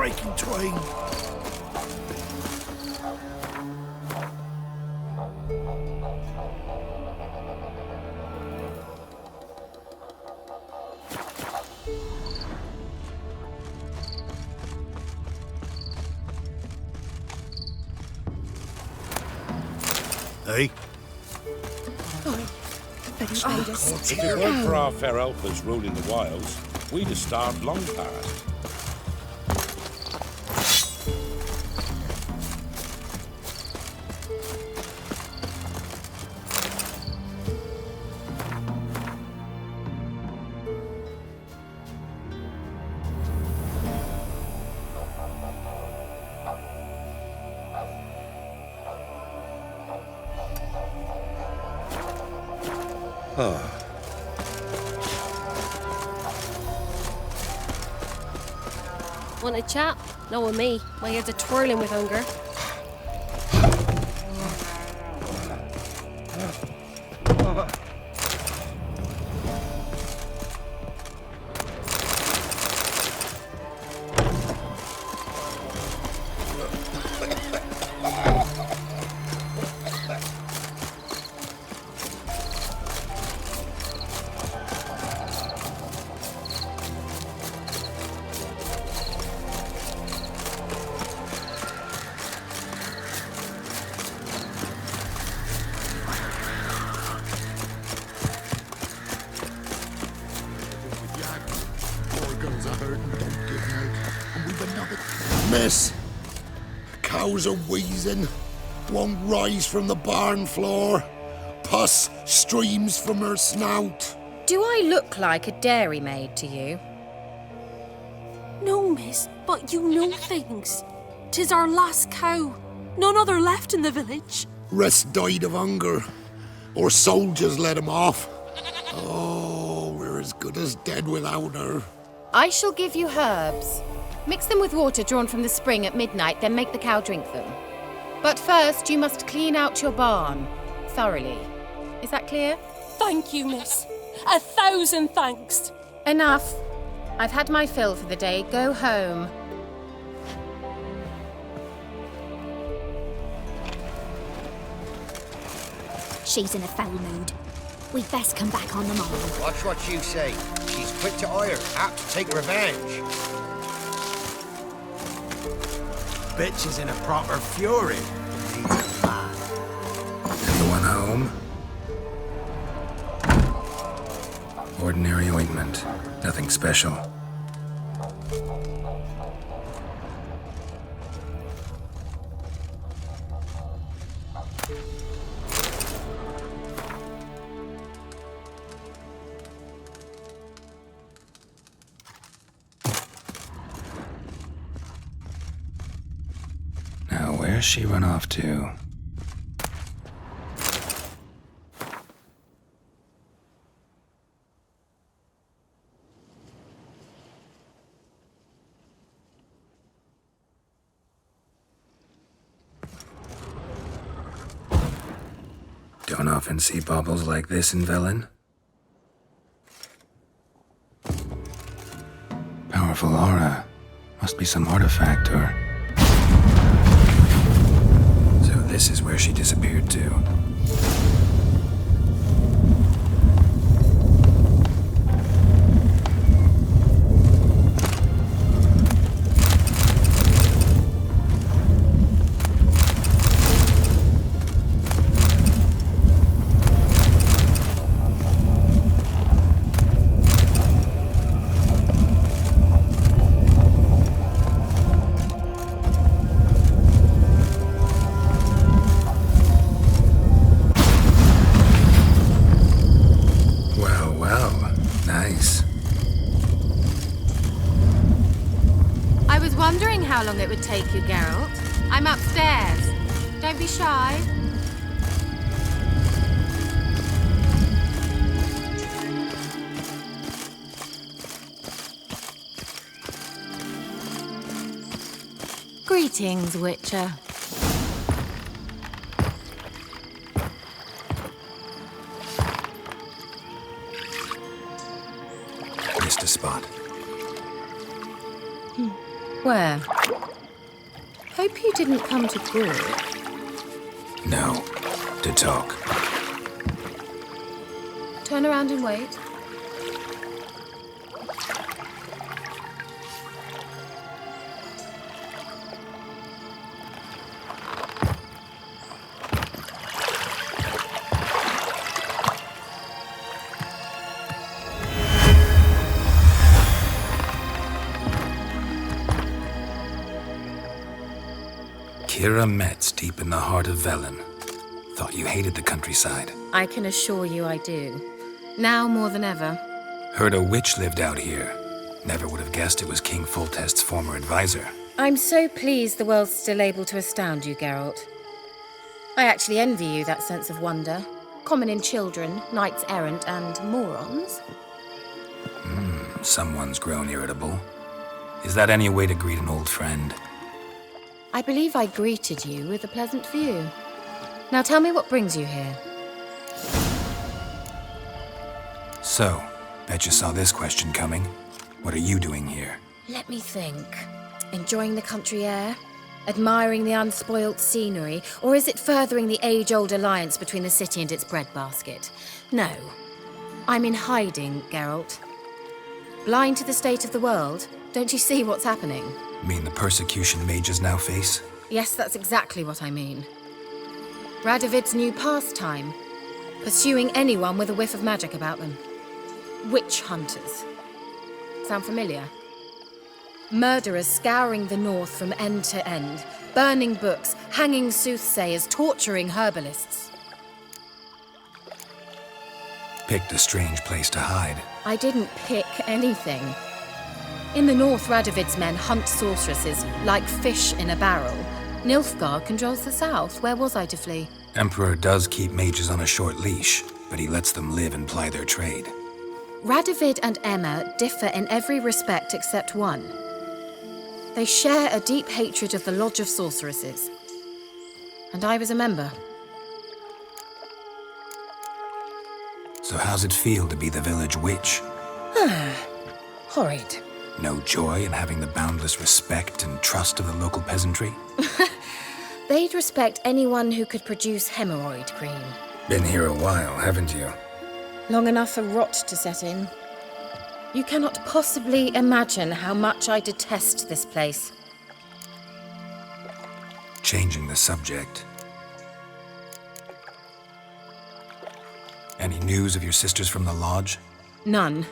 breaking train. Hey? If it weren't for our fair helpers ruling the wilds, we'd have starved long past. Want a chat? No, with me. My head's a twirling with hunger. Miss, cows are wheezing, won't rise from the barn floor, pus streams from her snout. Do I look like a dairymaid to you? No, miss, but you know things. 'Tis our last cow. None other left in the village. Rest died of hunger, or soldiers let him off. Oh, we're as good as dead without her. I shall give you herbs. Mix them with water drawn from the spring at midnight, then make the cow drink them. But first, you must clean out your barn thoroughly. Is that clear? Thank you, miss. 1,000 thanks. Enough. I've had my fill for the day. Go home. She's in a foul mood. We'd best come back on the morrow. Watch what you say. She's quick to ire, apt to take revenge. Bitch is in a proper fury. Needs a man. Anyone home? Ordinary ointment. Nothing special. Now, where's she run off to? Don't often see baubles like this in Velen. Powerful aura. Must be some artifact or... So this is where she disappeared to. How long it would take you, Geralt. I'm upstairs. Don't be shy. Greetings, Witcher. Missed a spot. Where? Hope you didn't come to Gorg. No. To talk. Turn around and wait. Keira Metz, deep in the heart of Velen. Thought you hated the countryside. I can assure you I do. Now more than ever. Heard a witch lived out here. Never would have guessed it was King Foltest's former advisor. I'm so pleased the world's still able to astound you, Geralt. I actually envy you that sense of wonder. Common in children, knights errant, and morons. Someone's grown irritable. Is that any way to greet an old friend? I believe I greeted you with a pleasant view. Now tell me what brings you here. So, bet you saw this question coming. What are you doing here? Let me think. Enjoying the country air? Admiring the unspoilt scenery? Or is it furthering the age-old alliance between the city and its breadbasket? No. I'm in hiding, Geralt. Blind to the state of the world? Don't you see what's happening? Mean the persecution mages now face? Yes, that's exactly what I mean. Radovid's new pastime. Pursuing anyone with a whiff of magic about them. Witch hunters. Sound familiar? Murderers scouring the north from end to end. Burning books, hanging soothsayers, torturing herbalists. Picked a strange place to hide. I didn't pick anything. In the north, Radovid's men hunt sorceresses like fish in a barrel. Nilfgaard controls the south. Where was I to flee? Emperor does keep mages on a short leash, but he lets them live and ply their trade. Radovid and Emma differ in every respect except one. They share a deep hatred of the Lodge of Sorceresses. And I was a member. So how's it feel to be the village witch? Horrid. No joy in having the boundless respect and trust of the local peasantry? They'd respect anyone who could produce hemorrhoid cream. Been here a while, haven't you? Long enough for rot to set in. You cannot possibly imagine how much I detest this place. Changing the subject. Any news of your sisters from the lodge? None.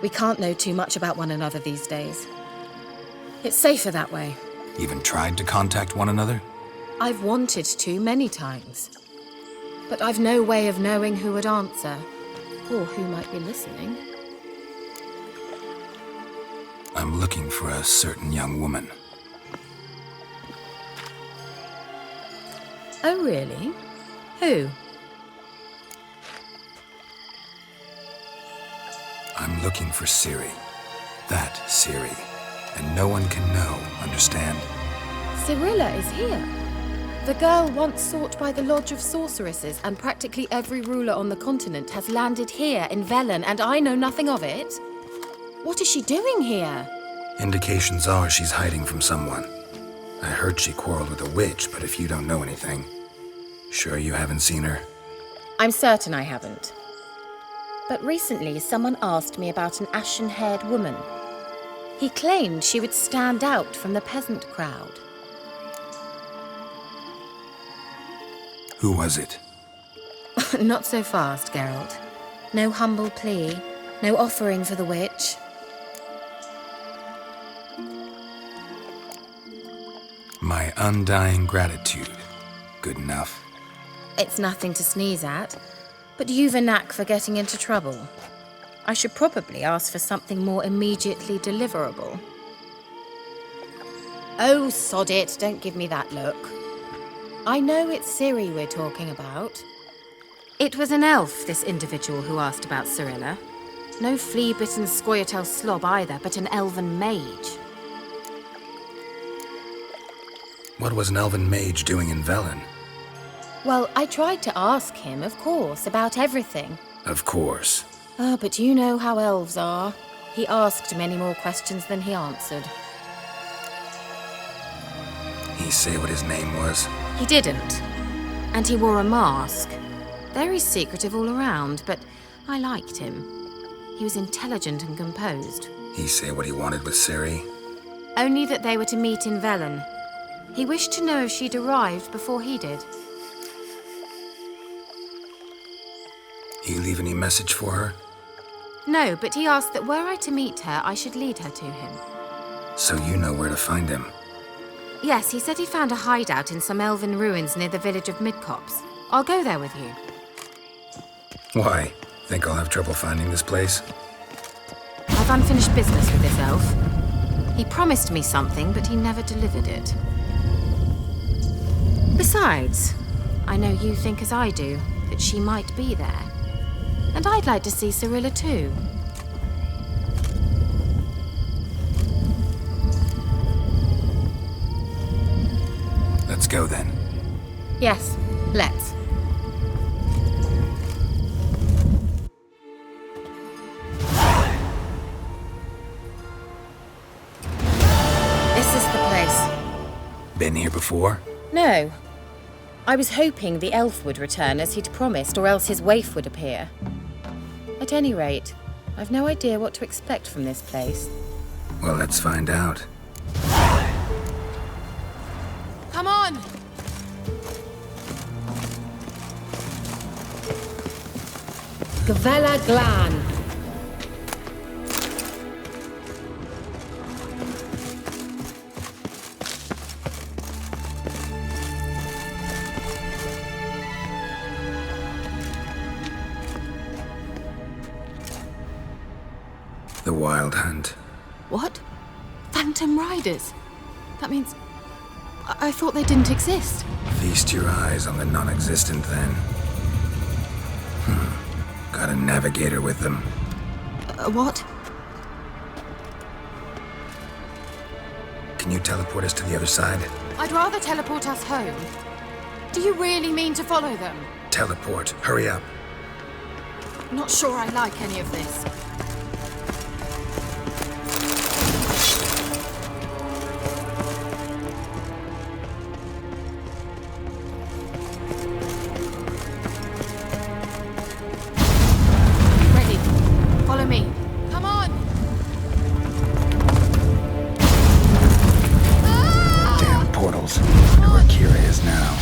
We can't know too much about one another these days. It's safer that way. Even tried to contact one another? I've wanted to many times. But I've no way of knowing who would answer, or who might be listening. I'm looking for a certain young woman. Oh, really? Who? I'm looking for Ciri. That Ciri. And no one can know, understand? Cirilla is here. The girl once sought by the Lodge of Sorceresses, and practically every ruler on the continent has landed here in Velen, and I know nothing of it. What is she doing here? Indications are she's hiding from someone. I heard she quarreled with a witch, but if you don't know anything, sure you haven't seen her? I'm certain I haven't. But recently, someone asked me about an ashen-haired woman. He claimed she would stand out from the peasant crowd. Who was it? Not so fast, Geralt. No humble plea, no offering for the witch. My undying gratitude. Good enough. It's nothing to sneeze at, but you've a knack for getting into trouble. I should probably ask for something more immediately deliverable. Oh, sod it, don't give me that look. I know it's Ciri we're talking about. It was an elf, this individual who asked about Cirilla. No flea-bitten Scoia'tael slob either, but an elven mage. What was an elven mage doing in Velen? Well, I tried to ask him, of course, about everything. Of course. But you know how elves are. He asked many more questions than he answered. he say what his name was? He didn't. And he wore a mask. Very secretive all around, but I liked him. He was intelligent and composed. He say what he wanted with Ciri? Only that they were to meet in Velen. He wished to know if she'd arrived before he did. You leave any message for her? No, but he asked that were I to meet her, I should lead her to him. So you know where to find him? Yes, he said he found a hideout in some elven ruins near the village of Midcopse. I'll go there with you. Why? Think I'll have trouble finding this place? I've unfinished business with this elf. He promised me something, but he never delivered it. Besides, I know you think as I do, that she might be there. And I'd like to see Cirilla too. Let's go then. Yes, let's. This is the place. Been here before? No. I was hoping the elf would return as he'd promised, or else his waif would appear. At any rate, I've no idea what to expect from this place. Well, let's find out. Come on! Gavella Glan. The Wild Hunt. What? Phantom Riders? That means... I thought they didn't exist. Feast your eyes on the non-existent then. Got a navigator with them. What? Can you teleport us to the other side? I'd rather teleport us home. Do you really mean to follow them? Teleport. Hurry up. Not sure I like any of this. Ready. Follow me. Come on! Damn portals. Know where Keira is now.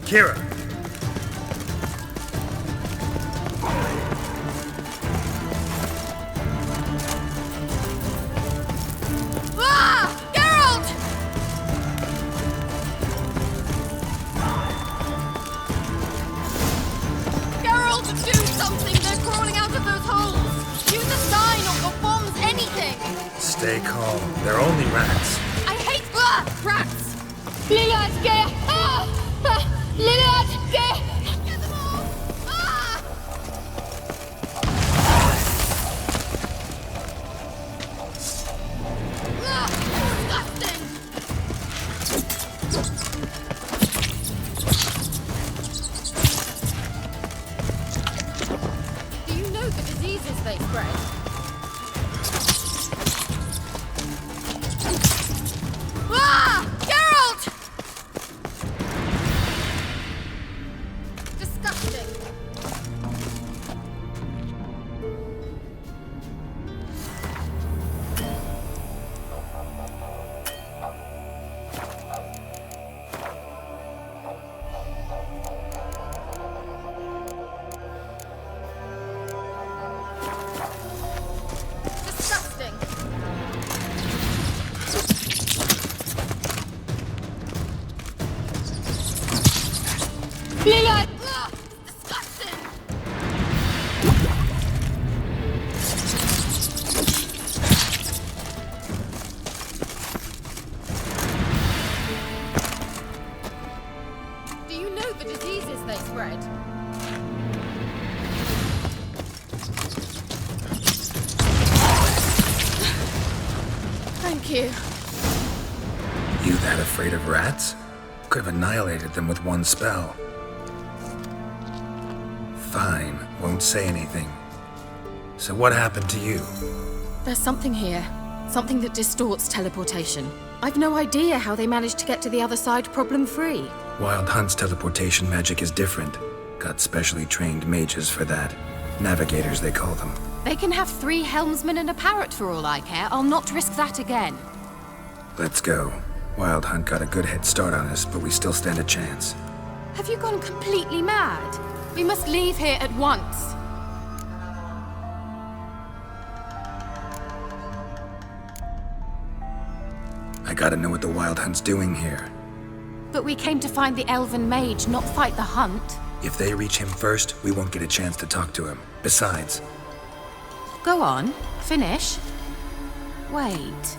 Keira! Ah! Geralt! Geralt, do something! They're crawling out of those holes! Use a sign or bombs, anything! Stay calm. They're only rats. I hate rats! Lillard, get! Lillard, get! Get them all! Ah! Disgusting! Do you know the diseases they spread? Ah! Geralt! Disgusting. Disgusting. Lillard! Ah! Disgusting! Do you know the diseases they spread? Thank you. You that afraid of rats? Could have annihilated them with one spell. Fine, won't say anything. So what happened to you? There's something here. Something that distorts teleportation. I've no idea how they managed to get to the other side problem-free. Wild Hunt's teleportation magic is different. Got specially trained mages for that. Navigators, they call them. They can have 3 helmsmen and a parrot for all I care. I'll not risk that again. Let's go. Wild Hunt got a good head start on us, but we still stand a chance. Have you gone completely mad? We must leave here at once. I gotta know what the Wild Hunt's doing here. But we came to find the Elven Mage, not fight the hunt. If they reach him first, we won't get a chance to talk to him. Besides, Go on, finish. Wait,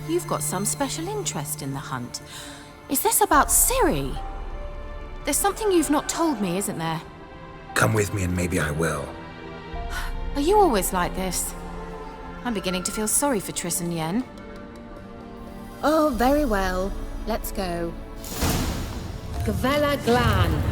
you've got some special interest in the hunt. Is this about Ciri? There's something you've not told me, isn't there? come with me and maybe I will. Are you always like this? I'm beginning to feel sorry for Triss and Yen. Oh, very well. Let's go. Gavella Glan.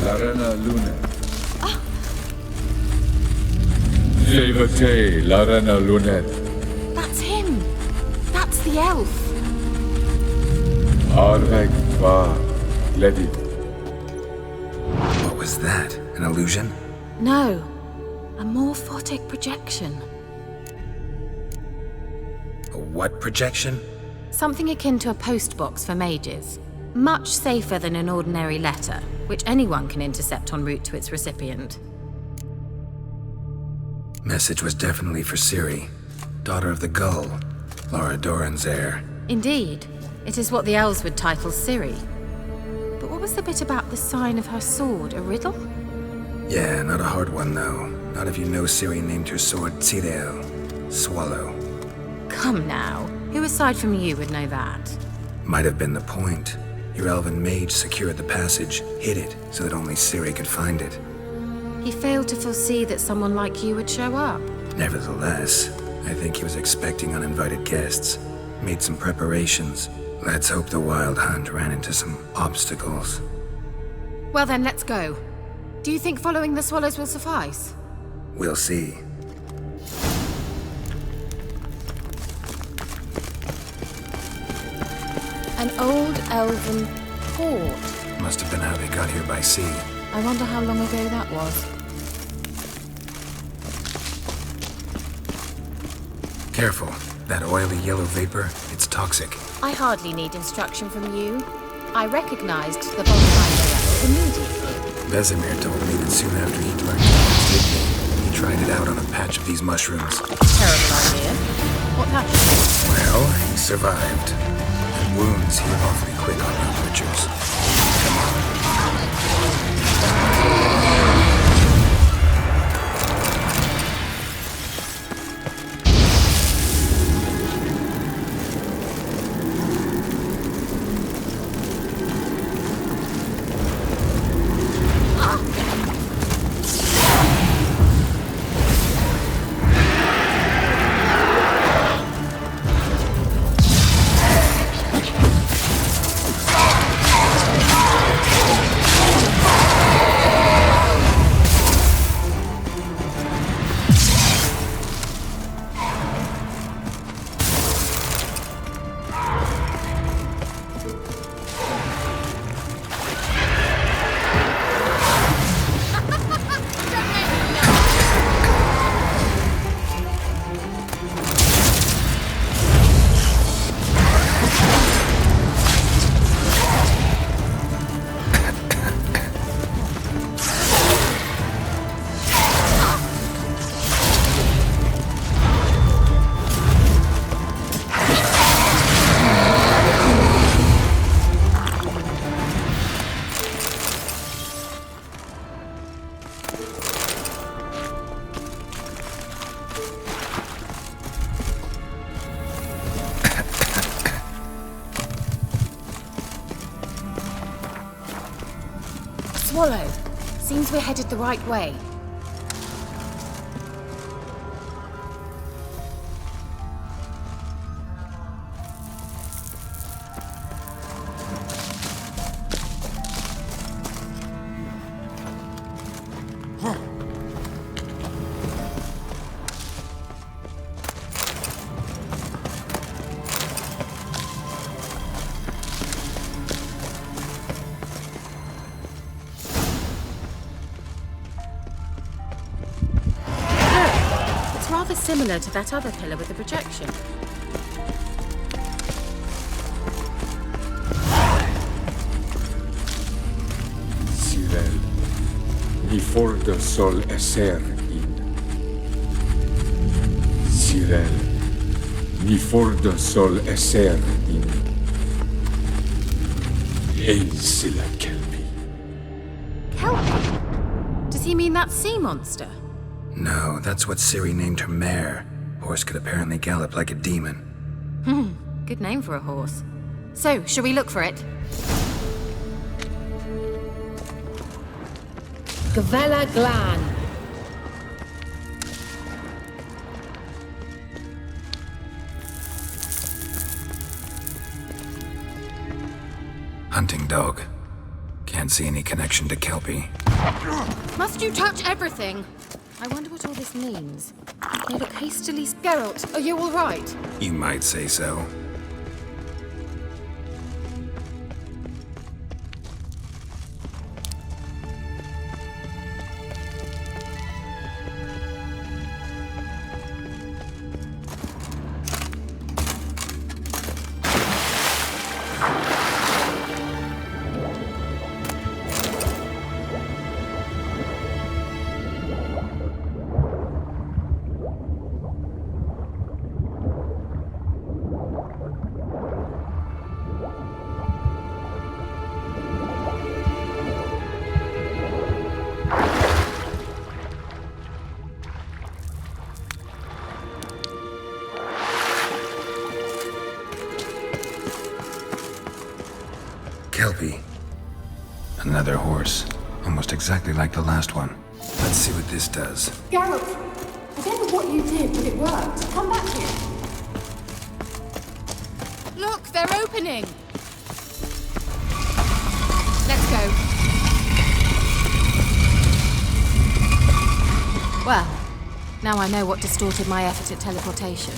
Larena Lunet. Jevate Larena Lunet. That's him. That's the elf. Arveg Va Ledit. was that? An illusion? No, a morphotic projection. A what projection? Something akin to a postbox for mages. Much safer than an ordinary letter, which anyone can intercept en route to its recipient. Message was definitely for Ciri, daughter of the Gull, Laura Doran's heir. Indeed, it is what the elves would title Ciri. But what was the bit about the sign of her sword, a riddle? Yeah, not a hard one though. Not if you know Ciri named her sword Tirel, Swallow. Come now, who aside from you would know that? Might have been the point. Your elven mage secured the passage, hid it, so that only Ciri could find it. He failed to foresee that someone like you would show up. Nevertheless, I think he was expecting uninvited guests. Made some preparations. Let's hope the Wild Hunt ran into some obstacles. Well then, let's go. Do you think following the swallows will suffice? We'll see. An old elven port. Must have been how they got here by sea. I wonder how long ago that was. Careful. That oily yellow vapor, it's toxic. I hardly need instruction from you. I recognized the volcano layout immediately. Vesemir told me that soon after he'd learned to he tried it out on a patch of these mushrooms. Terrible idea. What happened? Well, he survived. And wounds heal awfully quick on road butchers. Come on. Swallow. Seems we're headed the right way. Rather similar to that other pillar with the projection. Cyril, ni fordo sol esser in. Cyril, ni fordo sol esser in. Eisila Kelpie. Kelpie? Does he mean that sea monster? No, that's what Ciri named her mare. Horse could apparently gallop like a demon. Good name for a horse. So, shall we look for it? Gavella Glan. Hunting dog. Can't see any connection to Kelpie. Must you touch everything? I wonder what all this means. They look hastily... Geralt, are you all right? You might say so. Kelpie. Another horse. Almost exactly like the last one. Let's see what this does. Gareth, I don't know what you did, but it worked. Come back here. Look, they're opening. Let's go. Well, now I know what distorted my effort at teleportation.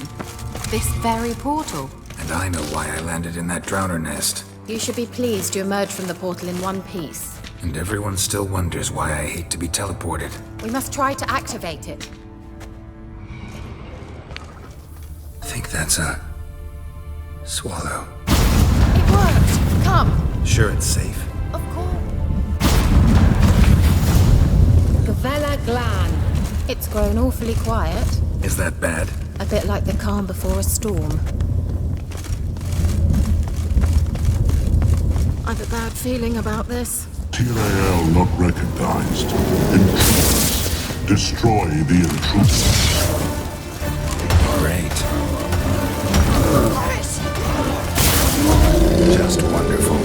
This very portal. And I know why I landed in that drowner nest. You should be pleased you emerged from the portal in one piece. And everyone still wonders why I hate to be teleported. We must try to activate it. I think that's a... swallow. It worked! Come! Sure it's safe. Of course. Gavella Glan. It's grown awfully quiet. Is that bad? A bit like the calm before a storm. I've a bad feeling about this. TRAL not recognized. Intruders. Destroy the intruders. Great. Just wonderful.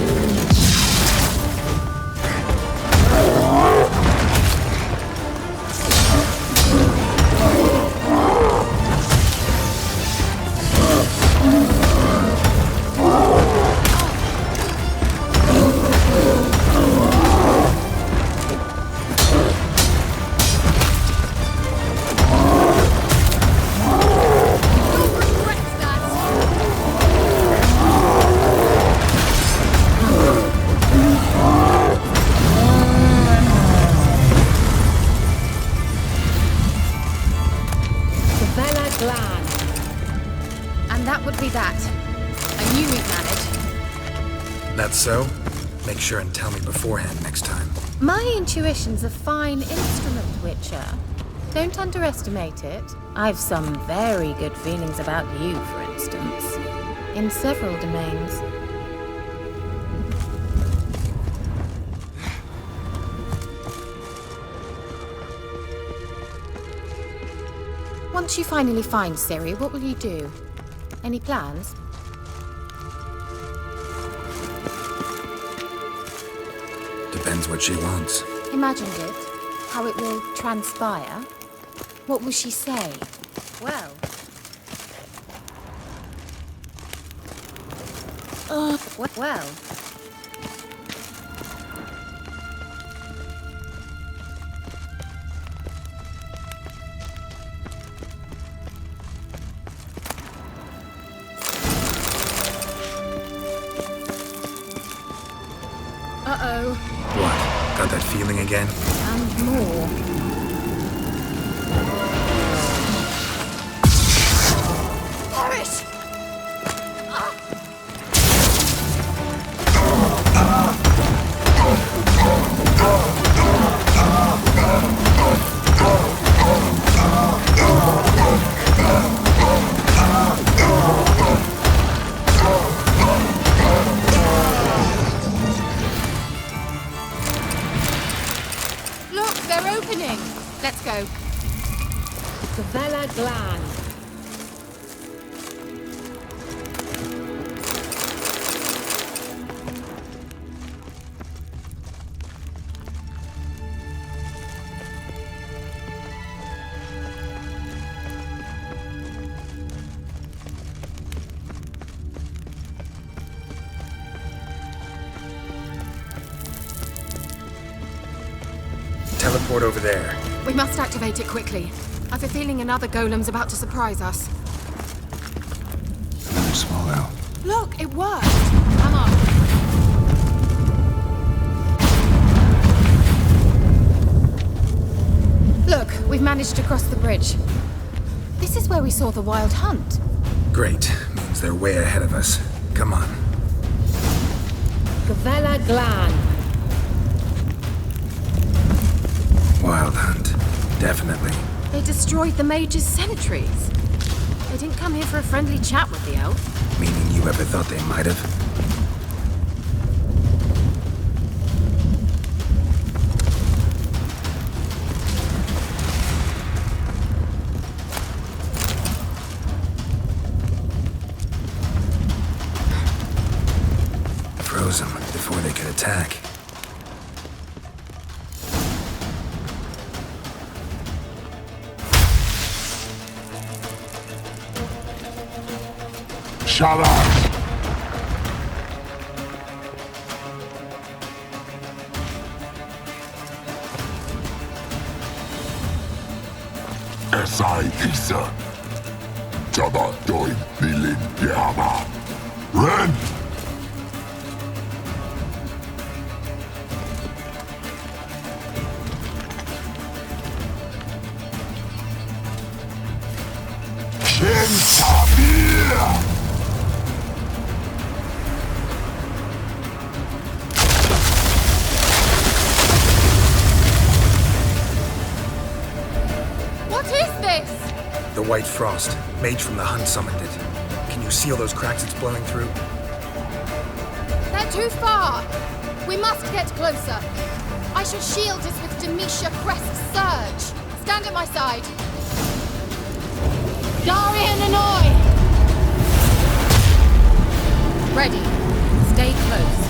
So, make sure and tell me beforehand next time. My intuition's a fine instrument, Witcher. Don't underestimate it. I've some very good feelings about you, for instance. In several domains. Once you finally find Ciri, what will you do? Any plans? Depends what she wants. Imagined it. How it will transpire. What will she say? Well... well... Uh-oh. What? Got that feeling again? And more. Boris! Let's go. Gavella Glan. Teleport over there. We must activate it quickly. I've a feeling another golem's about to surprise us. Another swallow. Look, it worked! Come on. Look, we've managed to cross the bridge. This is where we saw the wild hunt. Great. Means they're way ahead of us. Come on. Gavella Glan. Wild hunt. Definitely. They destroyed the Mage's sentries. They didn't come here for a friendly chat with the elf. Meaning you ever thought they might have? Frozen. before they could attack. Shut up! S.I. Isa. Jabba Doin Nilin Yama. Ren! Kentabir! The White Frost. Mage from the Hunt summoned it. Can you seal those cracks it's blowing through? They're too far. We must get closer. I shall shield us with Demetia Crest's surge. Stand at my side. Darian Annoy! Ready. Stay close.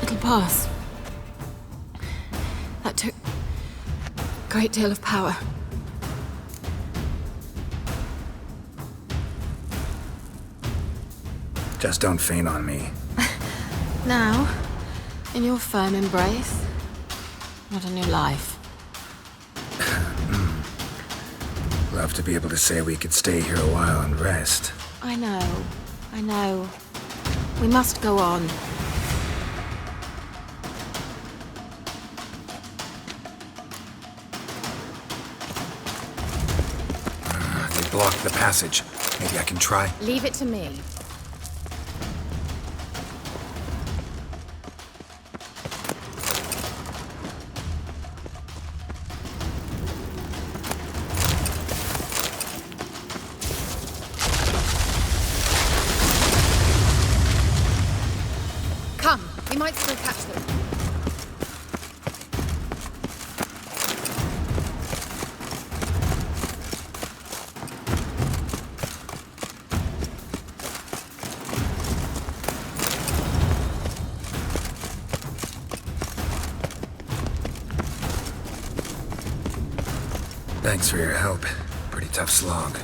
It'll pass. That took a great deal of power. Just don't faint on me. Now, in your firm embrace, not on your life. Love to be able to say we could stay here a while and rest. I know. We must go on. They blocked the passage. Maybe I can try. Leave it to me. We might still catch them. Thanks for your help. Pretty tough slog.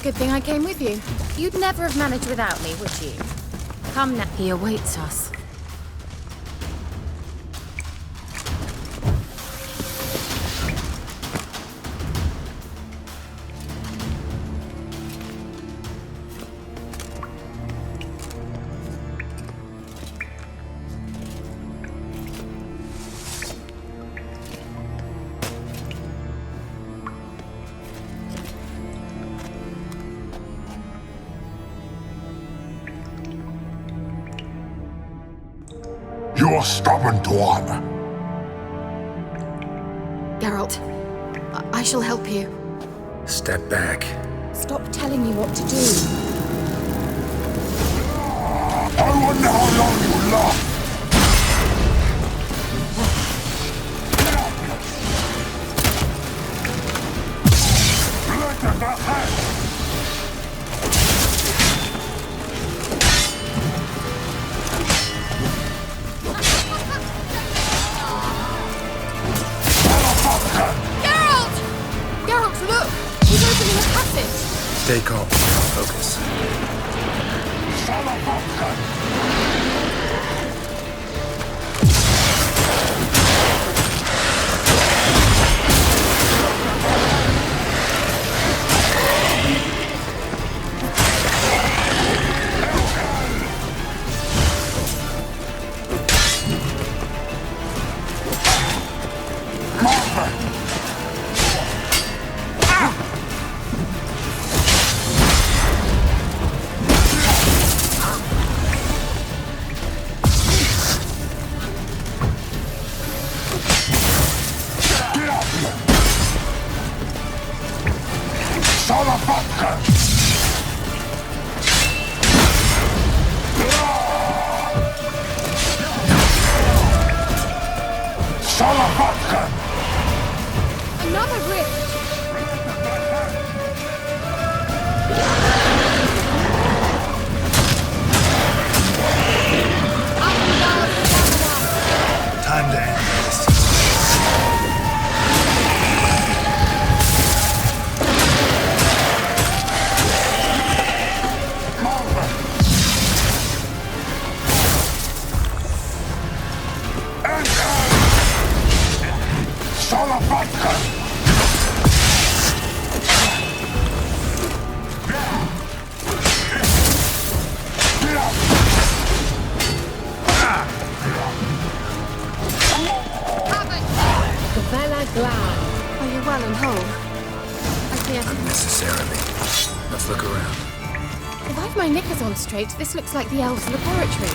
Good thing I came with you. You'd never have managed without me, would you? Come now. He awaits us. You're stubborn, Dwan. Geralt, I shall help you. Step back. Stop telling me what to do. I wonder how long you last. Let the hand. Stay calm. Focus. Another rift! Time to end this. Are you well and whole? I fear. Unnecessarily. Let's look around. If I've my knickers on straight, this looks like the elves' laboratory.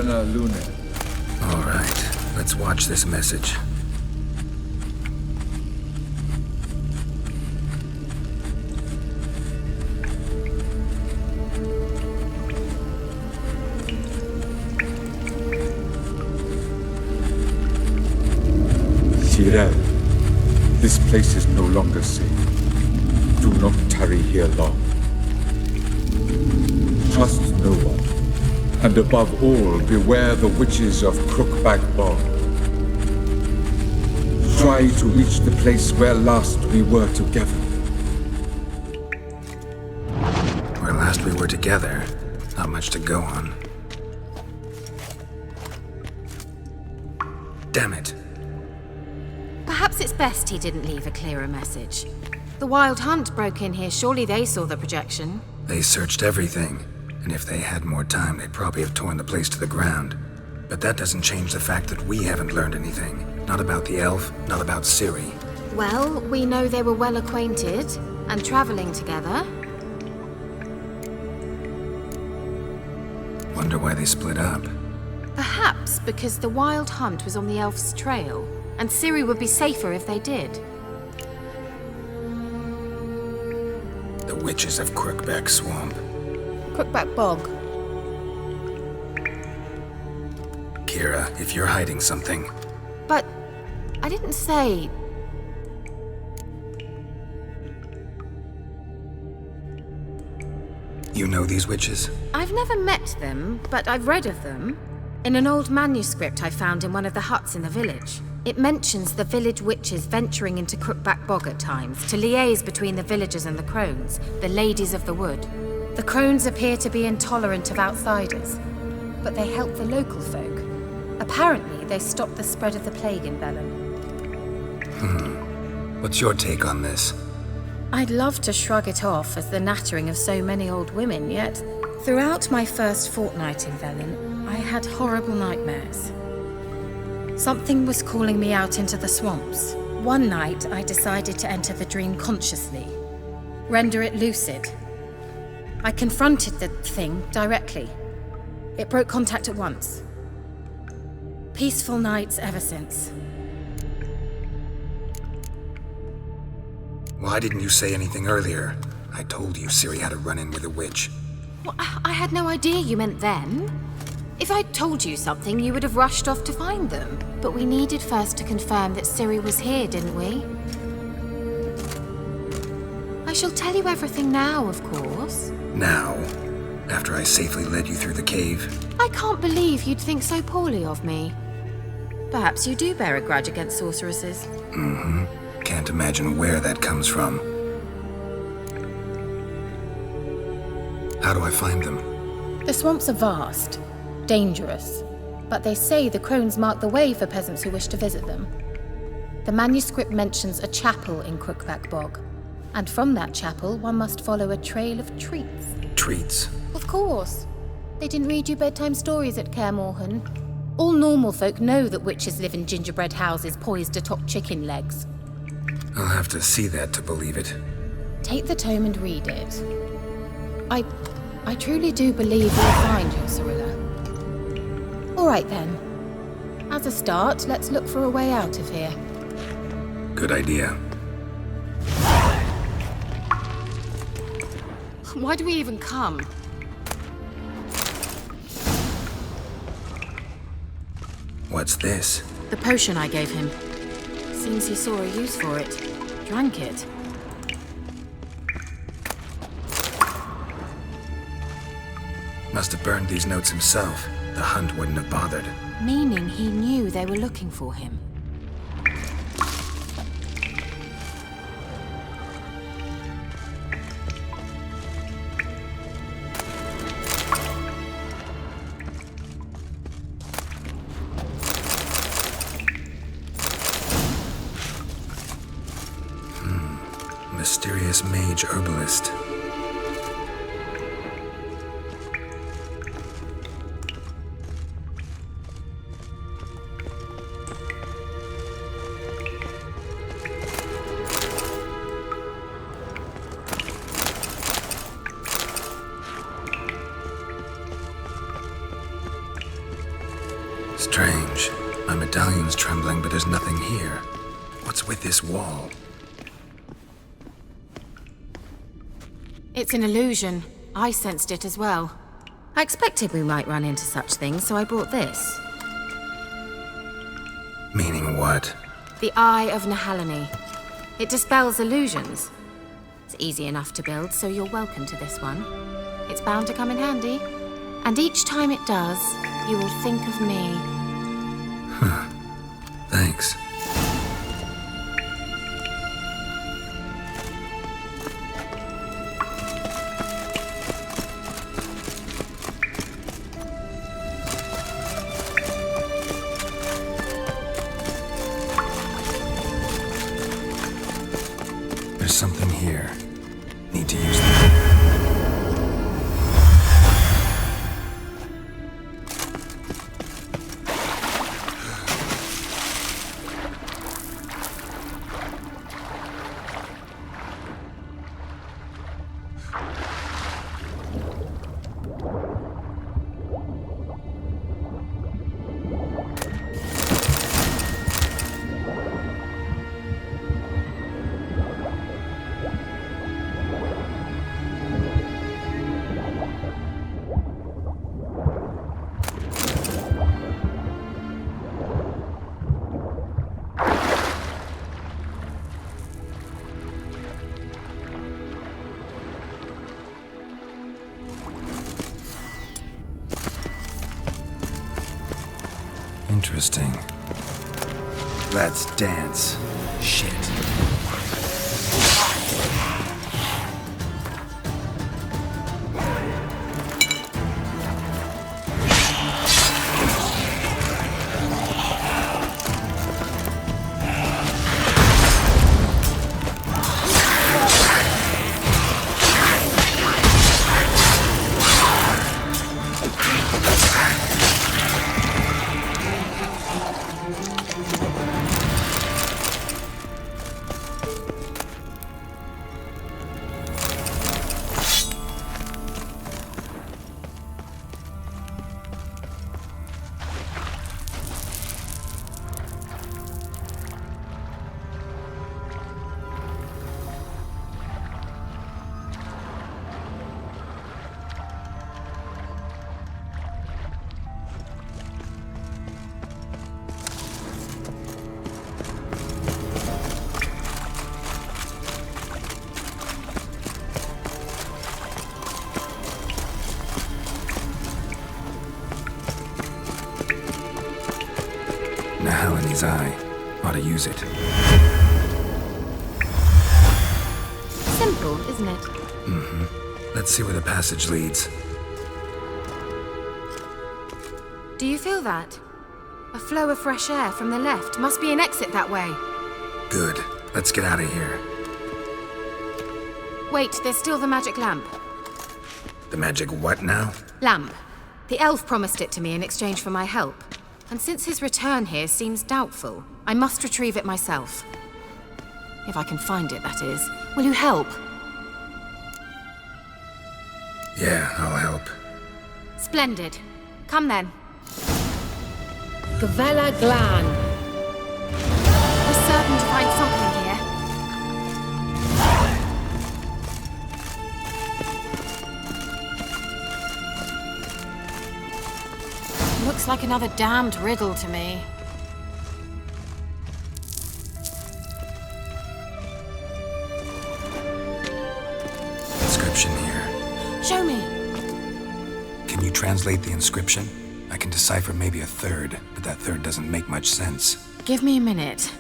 Eterna Lune. All right, let's watch this message. Cyril, this place is no longer safe. Do not tarry here long. Trust no one. And above all, beware the witches of Crookback Bog. Try to reach the place where last we were together. Where last we were together, not much to go on. Damn it. Perhaps it's best he didn't leave a clearer message. The Wild Hunt broke in here. Surely they saw the projection. They searched everything, and if they had more time, they'd probably have torn the place to the ground. But that doesn't change the fact that we haven't learned anything. Not about the elf, not about Ciri. Well, we know they were well acquainted and traveling together. Wonder why they split up. Perhaps because the Wild Hunt was on the elf's trail, and Ciri would be safer if they did. The witches of Crookback Swamp. Crookback Bog. Keira, if you're hiding something... But I didn't say... You know these witches? I've never met them, but I've read of them. In an old manuscript I found in one of the huts in the village. It mentions the village witches venturing into Crookback Bog at times to liaise between the villagers and the crones, the ladies of the wood. The crones appear to be intolerant of outsiders, but they help the local folk. Apparently, they stopped the spread of the plague in Velen. What's your take on this? I'd love to shrug it off as the nattering of so many old women, yet throughout my first fortnight in Velen, I had horrible nightmares. Something was calling me out into the swamps. One night, I decided to enter the dream consciously, render it lucid. I confronted the thing directly. It broke contact at once. Peaceful nights ever since. Why didn't you say anything earlier? I told you Ciri had a run-in with a witch. Well, I had no idea you meant then. If I'd told you something, you would have rushed off to find them. But we needed first to confirm that Ciri was here, didn't we? I shall tell you everything now, of course. Now? After I safely led you through the cave? I can't believe you'd think so poorly of me. Perhaps you do bear a grudge against sorceresses. Can't imagine where that comes from. How do I find them? The swamps are vast, dangerous, but they say the crones mark the way for peasants who wish to visit them. The manuscript mentions a chapel in Crookback Bog, and from that chapel one must follow a trail of treats. Treats? Of course. They didn't read you bedtime stories at Kaer Morhen. All normal folk know that witches live in gingerbread houses poised atop chicken legs. I'll have to see that to believe it. Take the tome and read it. I truly do believe you'll find your Cirilla. All right then. As a start, let's look for a way out of here. Good idea. Why do we even come? What's this? The potion I gave him. Seems he saw a use for it. Drank it. Must have burned these notes himself. The Hunt wouldn't have bothered. Meaning he knew they were looking for him. Mysterious mage herbalist. but there's nothing here. What's with this wall? It's an illusion. I sensed it as well. I expected we might run into such things, so I brought this. Meaning what? The Eye of Nahalani. It dispels illusions. It's easy enough to build, so you're welcome to this one. It's bound to come in handy. And each time it does, you will think of me. Huh. Thanks. There's something here. Need to use that. Interesting. Let's dance. Shit. Nahalani's eye. Ought to use it. Simple, isn't it? Mm-hmm. Let's see where the passage leads. Do you feel that? A flow of fresh air from the left. Must be an exit that way. Good. Let's get out of here. Wait, there's still the magic lamp. The magic what now? Lamp. The elf promised it to me in exchange for my help. And since his return here seems doubtful, I must retrieve it myself. If I can find it, that is. Will you help? Yeah, I'll help. Splendid. Come then. Gavella Glan. We're certain to find something here. Looks like another damned riddle to me. Inscription here. Show me. Can you translate the inscription? I can decipher maybe a third, but that third doesn't make much sense. Give me a minute.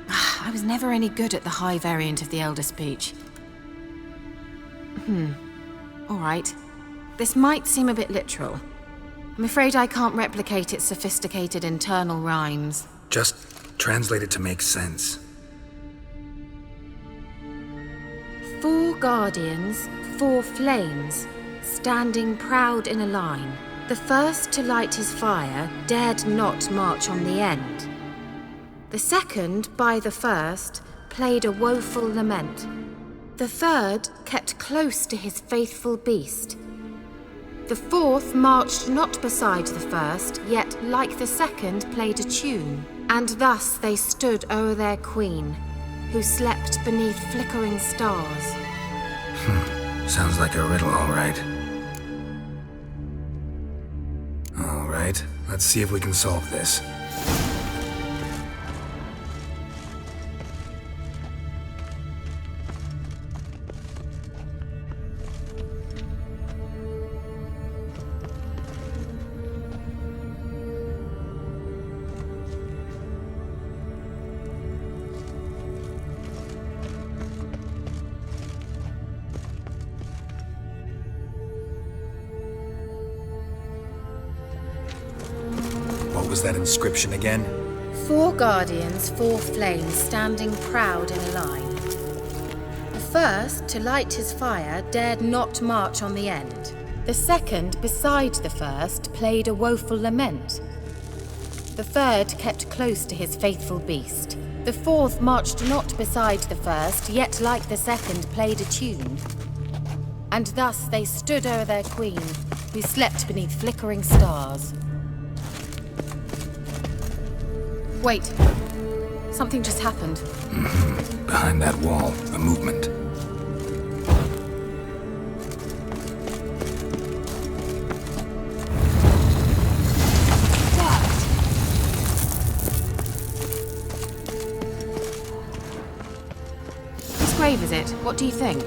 I was never any good at the high variant of the Elder speech. All right. This might seem a bit literal. I'm afraid I can't replicate its sophisticated internal rhymes. Just translate it to make sense. 4 guardians, 4 flames, standing proud in a line. The first to light his fire dared not march on the end. The second, by the first, played a woeful lament. The third kept close to his faithful beast. The fourth marched not beside the first, yet, like the second, played a tune. And thus they stood o'er their queen, who slept beneath flickering stars. Sounds like a riddle, all right. All right, let's see if we can solve this. What was that inscription again? 4 guardians, 4 flames, standing proud in a line. The first, to light his fire, dared not march on the end. The second, beside the first, played a woeful lament. The third kept close to his faithful beast. The fourth marched not beside the first, yet like the second played a tune. And thus they stood o'er their queen, who slept beneath flickering stars. Wait. Something just happened. Behind that wall, a movement. Whose grave is it? What do you think?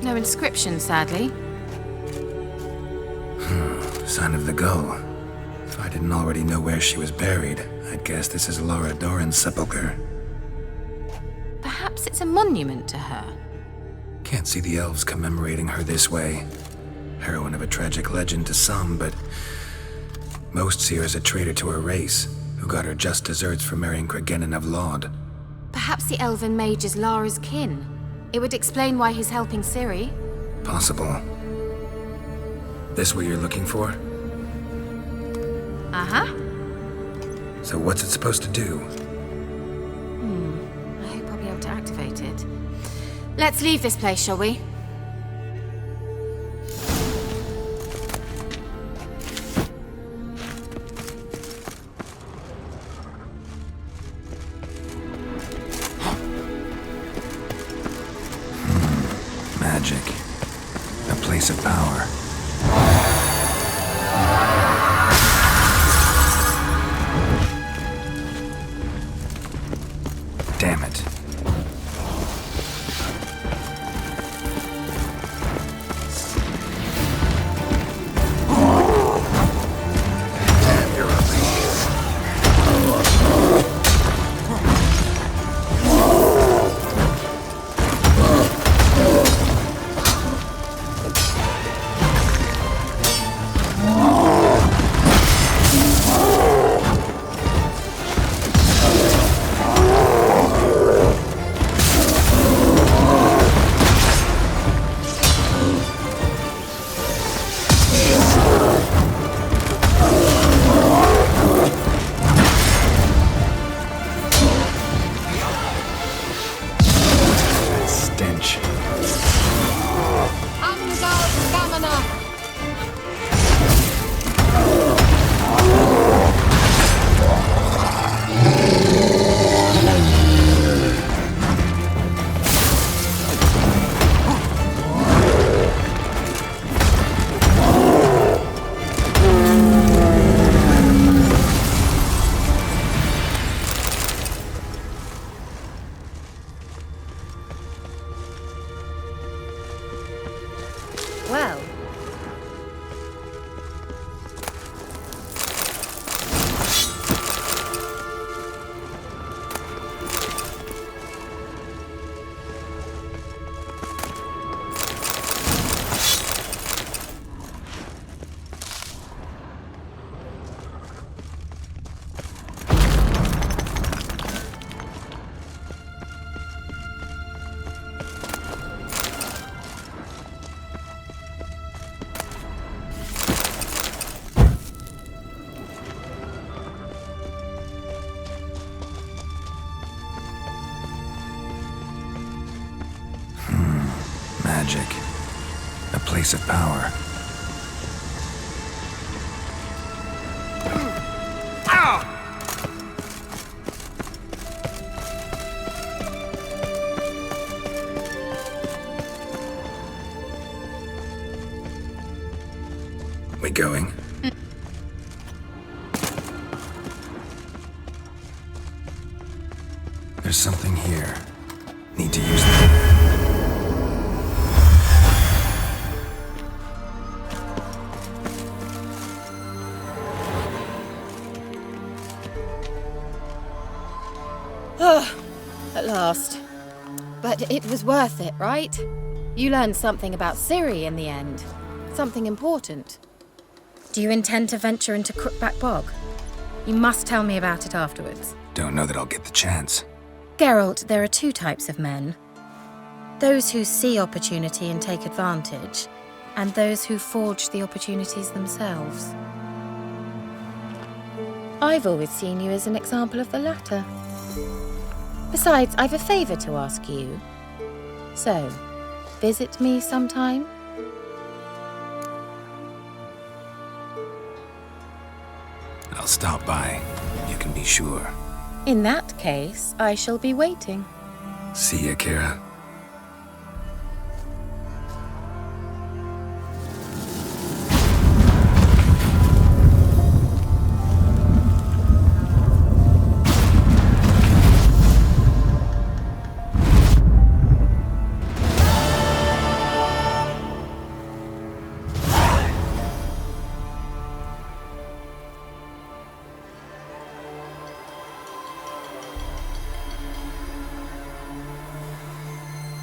No inscription, sadly. Sign of the gull. If I didn't already know where she was buried, I'd guess this is Laura Doran's sepulcher. Perhaps it's a monument to her. Can't see the elves commemorating her this way. Heroine of a tragic legend to some, but most see her as a traitor to her race, who got her just deserts for marrying Cregennan of Laud. Perhaps the Elven Mage is Lara's kin. It would explain why he's helping Ciri. Possible. This what you're looking for? Uh-huh. So what's it supposed to do? I hope I'll be able to activate it. Let's leave this place, shall we? Magic. A place of power. Damn it. Well, Magic. A place of power. we going? There's something here. Need to use that. At last. But it was worth it, right? You learned something about Ciri in the end. Something important. Do you intend to venture into Crookback Bog? You must tell me about it afterwards. Don't know that I'll get the chance. Geralt, there are two types of men. Those who see opportunity and take advantage, and those who forge the opportunities themselves. I've always seen you as an example of the latter. Besides, I've a favor to ask you. So, visit me sometime? I'll stop by. You can be sure. In that case, I shall be waiting. See ya, Keira.